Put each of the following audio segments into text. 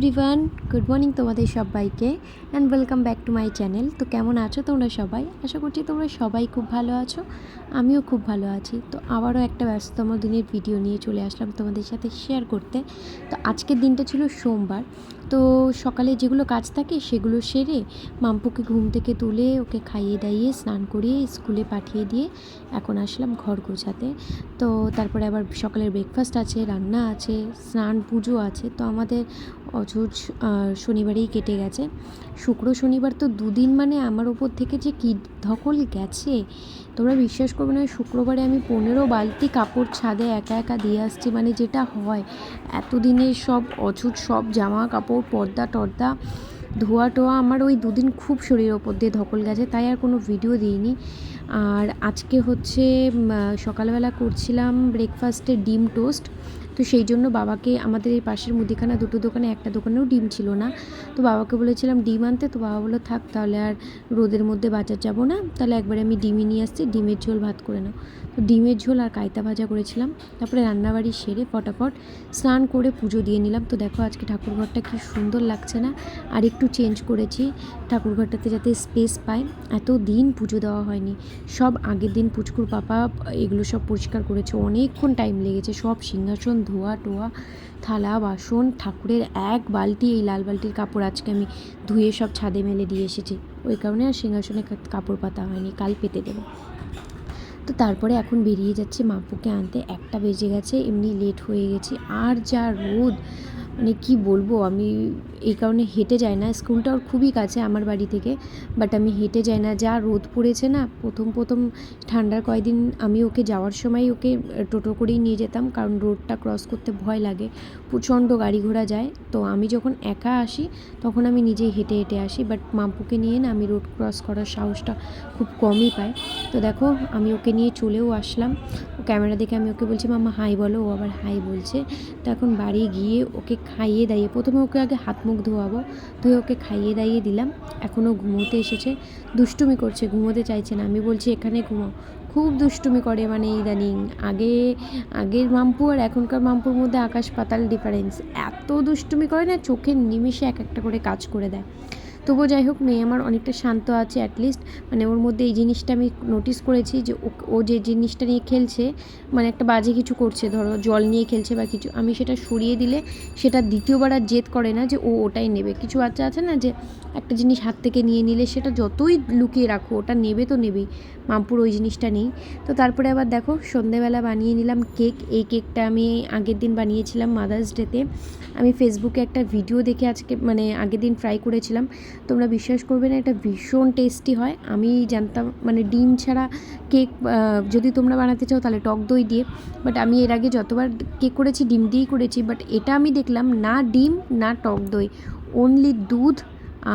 Everyone, good morning তোমাদের সবাইকে and welcome back to my channel. তো কেমন আছো তোমরা সবাই? আশা করছি তোমরা সবাই খুব ভালো আছো, আমিও খুব ভালো আছি। তো আবারও একটা ব্যস্ততম দিনের ভিডিও নিয়ে চলে আসলাম তোমাদের সাথে শেয়ার করতে। তো আজকের দিনটা ছিল সোমবার। তো সকালে যেগুলো কাজ থাকে সেগুলো সেরে মাম্পুকে ঘুম থেকে তুলে ওকে খাইয়ে দাইয়ে স্নান করিয়ে স্কুলে পাঠিয়ে দিয়ে এখন আসলাম ঘর গোছাতে। তো তারপরে আবার সকালের ব্রেকফাস্ট আছে, রান্না আছে, স্নান পুজো আছে। তো আমাদের অঝোর শনিবারেই কেটে গেছে। শুক্র শনিবার তো দুদিন, মানে আমার ওপর থেকে যে কী ধকল গেছে তোমরা বিশ্বাস করবে না। শুক্রবারে আমি 15 বালতি কাপড় ছাদে একা একা দিয়ে আসছি, মানে যেটা হয় এতদিনের সব অঝোর সব জামা কাপড় পর্দা টর্দা ধোয়া টোয়া আমার ওই দুদিন খুব শরীরের ওপর দিয়ে ধকল গেছে, তাই আর কোনো ভিডিও দিইনি। আর আজকে হচ্ছে সকালবেলা করছিলাম ব্রেকফাস্টে ডিম টোস্ট। তো সেই জন্য বাবাকে, আমাদের এই পাশের মুদিখানা দুটো দোকানে, একটা দোকানেও ডিম ছিল না, তো বাবাকে বলেছিলাম ডিম আনতে। তো বাবা বললো থাক তাহলে আর রোদের মধ্যে বাজার যাবো না, তাহলে একবারে আমি ডিমই নিয়ে আসছি, ডিমের ঝোল ভাত করে নাও। তো ডিমের ঝোল আর কায়তা ভাজা করেছিলাম। তারপরে রান্নাবাড়ি সেরে ফটাফট স্নান করে পুজো দিয়ে নিলাম। তো দেখো আজকে ঠাকুরঘরটা কি সুন্দর লাগছে না? আর একটু চেঞ্জ করেছি ঠাকুরঘরটাতে যাতে স্পেস পায়। এত দিন পুজো দেওয়া হয়নি, সব আগের দিন পুচকুর পাপা এগুলো সব পরিষ্কার করেছে, অনেকক্ষণ টাইম লেগেছে। সব সিংহাসন ধোয়া টোয়া, থালা বাসন, ঠাকুরের এক বালতি, এই লাল বালতির কাপড় আজকে আমি ধুয়ে সব ছাদে মেলে দিয়ে এসেছি। ওই কারণে আর সিংহাসনে কাপড় পাতা হয়নি, কাল পেতে দেবো। তো তারপরে এখন বেরিয়ে যাচ্ছে মাপুকে আনতে। 1টা বেজে গেছে, এমনি লেট হয়ে গেছি। আর যা রোদ, মানে কি বলবো, আমি এই কারণে হেঁটে যাই না। স্কুলটা ওর খুবই কাছে আমার বাড়ি থেকে, বাট আমি হেঁটে যাই না, যা রোদ পড়েছে না। প্রথম ঠান্ডার কয়েকদিন আমি ওকে যাওয়ার সময় ওকে টোটো করেই নিয়ে যেতাম, কারণ রোডটা ক্রস করতে ভয় লাগে, প্রচণ্ড গাড়ি ঘোড়া যায়। তো আমি যখন একা আসি তখন আমি নিজেই হেঁটে হেঁটে আসি, বাট মাম্পুকে নিয়ে না আমি রোড ক্রস করার সাহসটা খুব কমই পাই। তো দেখো আমি ওকে নিয়ে চলেও আসলাম। ও ক্যামেরা দেখে আমি ওকে বলছি মাম্মা হাই বলো, ও আবার হাই বলছে। তো এখন বাড়ি গিয়ে ওকে খাইয়ে দাইয়ে, প্রথমে ওকে আগে হাত মুখ ধোয়াবো, ধুয়ে ওকে খাইয়ে দাইয়ে দিলাম। এখনও ঘুমোতে এসেছে, দুষ্টুমি করছে, ঘুমোতে চাইছে না। আমি বলছি এখানে ঘুমাও, খুব দুষ্টুমি করে, মানে ইদানিং। আগের মাম্পু আর এখনকার মাম্পুর মধ্যে আকাশ পাতাল ডিফারেন্স। এত দুষ্টুমি করে না, চোখের নিমিষে এক একটা করে কাজ করে দেয়। তবুও যাই হোক, মেয়ে আমার অনেকটা শান্ত আছে অ্যাটলিস্ট। মানে ওর মধ্যে এই জিনিসটা আমি নোটিস করেছি যে ও যে জিনিসটা নিয়ে খেলছে, মানে একটা বাজে কিছু করছে, ধরো জল নিয়ে খেলছে বা কিছু, আমি সেটা সরিয়ে দিলে সেটা দ্বিতীয়বার আর জেদ করে না যে ও ওটাই নেবে। কিছু বাচ্চা আছে না যে একটা জিনিস হাত থেকে নিয়ে নিলে সেটা যতই লুকিয়ে রাখো ওটা নেবে তো নেবেই। মাম্পুর ওই জিনিসটা নেই। তো তারপরে আবার দেখো সন্ধেবেলা বানিয়ে নিলাম কেক। এই কেকটা আমি আগের দিন বানিয়েছিলাম মাদার্স ডেতে। আমি ফেসবুকে একটা ভিডিও দেখে আজকে, মানে আগের দিন ট্রাই করেছিলাম। তোমরা বিশ্বাস করবে না, এটা ভীষণ টেস্টি হয়। আমি জানতাম মানে ডিম ছাড়া কেক যদি তোমরা বানাতে চাও তাহলে টক দই দিয়ে, বাট আমি এর আগে যতবার কেক করেছি ডিম দিয়েই করেছি। বাট এটা আমি দেখলাম না ডিম না টক দই, অনলি দুধ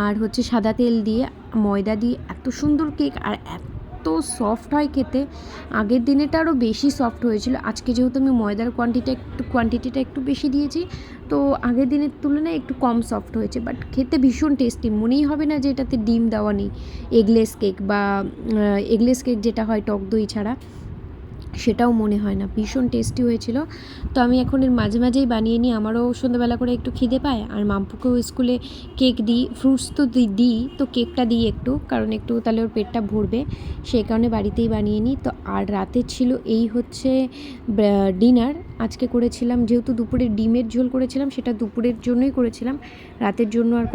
আর হচ্ছে সাদা তেল দিয়ে ময়দা দিয়ে এত সুন্দর কেক, আর এত সফট হয় খেতে। আগের দিনেটা আরও বেশি সফট হয়েছিল। আজকে যেহেতু আমি ময়দার কোয়ান্টিটিটা একটু বেশি দিয়েছি, তো আগের দিনের তুলনায় একটু কম সফট হয়েছে, বাট খেতে ভীষণ টেস্টি। মনেই হবে না যে এটাতে ডিম দেওয়া নেই। এগলেস কেক যেটা হয় টক দই ছাড়া, সেটাও মনে হয় না। ভীষণ টেস্টি হয়েছিল। তো আমি এখন এর মাঝে মাঝেই বানিয়ে নিই, আমারও সন্ধ্যাবেলা করে একটু খিদে পায়। আর মাম্পুকেও স্কুলে কেক দিই, ফ্রুটস তো দিই, তো কেকটা দিই একটু, কারণ একটু তাহলে ওর পেটটা ভরবে, সেই কারণে বাড়িতেই বানিয়ে নিই। তো আর রাতে ছিল এই হচ্ছে ডিনার। আজকে করেছিলাম, যেহেতু দুপুরে ডিমের ঝোল করেছিলাম, সেটা দুপুরের জন্যই করেছিলাম, রাতের জন্য আর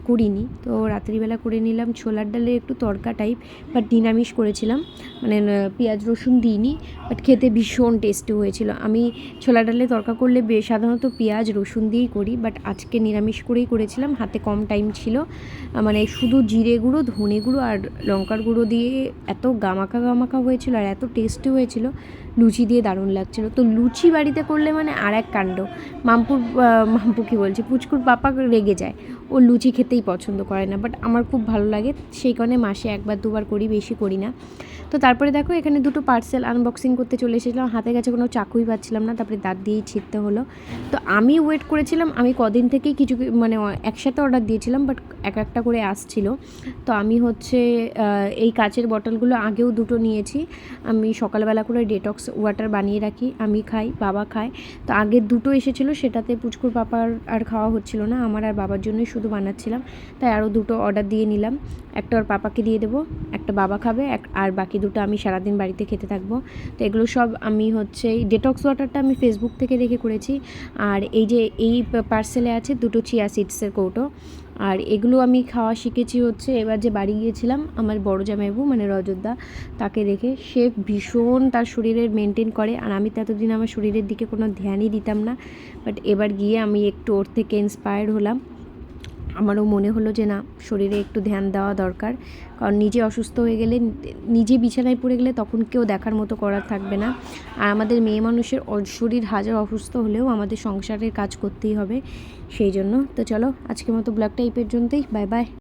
করিনি। তো রাত্রিবেলা করে নিলাম ছোলার ডালের একটু তরকা টাইপ, বাট নিরামিষ করেছিলাম, মানে পেঁয়াজ রসুন দিইনি, বাট খেতে ভীষণ টেস্টি হয়েছিল। আমি ছোলা ডালে তরকা করলে সাধারণত পেঁয়াজ রসুন দিয়েই করি, বাট আজকে নিরামিষ করেই করেছিলাম, হাতে কম টাইম ছিল। মানে শুধু জিরে গুঁড়ো, ধনে গুঁড়ো আর লঙ্কার গুঁড়ো দিয়ে এত গামাখা হয়েছিল আর এত টেস্টি হয়েছিল, লুচি দিয়ে দারুণ লাগছিল। তো লুচি বাড়িতে করলে মানে আর এক কাণ্ড। মাম্পু কী বলছে, পুচকুর পাপা রেগে যায়, ও লুচি খেতেই পছন্দ করে না, বাট আমার খুব ভালো লাগে, সেই কারণে মাসে 1-2বার করি, বেশি করি না। তো তারপরে দেখো এখানে দুটো পার্সেল আনবক্সিং করতে চলে এসেছিলাম, হাতে কাছে কোনো চাকুই পাচ্ছিলাম না, তারপরে দাঁত দিয়েই ছিঁড়তে হলো। তো আমি ওয়েট করেছিলাম, আমি কদিন থেকেই কিছু মানে একসাথে অর্ডার দিয়েছিলাম, বাট একটা করে আসছিল। তো আমি হচ্ছে এই কাচের বটলগুলো আগেও দুটো নিয়েছি, আমি সকালবেলা করে ডেটক্স ডেটক্স ওয়াটার বানিয়ে রাখি, আমি খাই, বাবা খায়। তো আগের দুটো এসেছিলো, সেটাতে পুচকুর পাপার আর খাওয়া হচ্ছিল না, আমার আর বাবার জন্যই শুধু বানাচ্ছিলাম। তাই আরও দুটো অর্ডার দিয়ে নিলাম, একটা ওর পাপাকে দিয়ে দেবো, একটা বাবা খাবে, আর বাকি দুটো আমি সারাদিন বাড়িতে খেতে থাকবো। তো এগুলো সব আমি হচ্ছে এই ডেটক্স ওয়াটারটা আমি ফেসবুক থেকে দেখে করেছি। আর এই যে এই পার্সেলে আছে দুটো চিয়া সিডসের কৌটো। আর এগুলো আমি খাওয়া শিখেছি হচ্ছে এবার যে বাড়ি গিয়েছিলাম আমার বড় জামাইবাবু মানে রজতদা, তাকে দেখে। সে ভীষণ তার শরীরের মেনটেন করে, আর আমি তো এতদিন আমার শরীরের দিকে কোনো ধ্যানই দিতাম না। বাট এবার গিয়ে আমি একটু ওর থেকে ইন্সপায়ার্ড হলাম। আমারও মনে হলো যে না, শরীরে একটু ধ্যান দেওয়া দরকার, কারণ নিজে অসুস্থ হয়ে গেলে, নিজে বিছানায় পড়ে গেলে তখন কেউ দেখার মতো করার থাকবে না। আর আমাদের মেয়ে মানুষের শরীর হাজার অসুস্থ হলেও আমাদের সংসারের কাজ করতেই হবে, সেই জন্য। তো চলো আজকের মতো ব্লগটা এই পর্যন্তই, বাই বাই।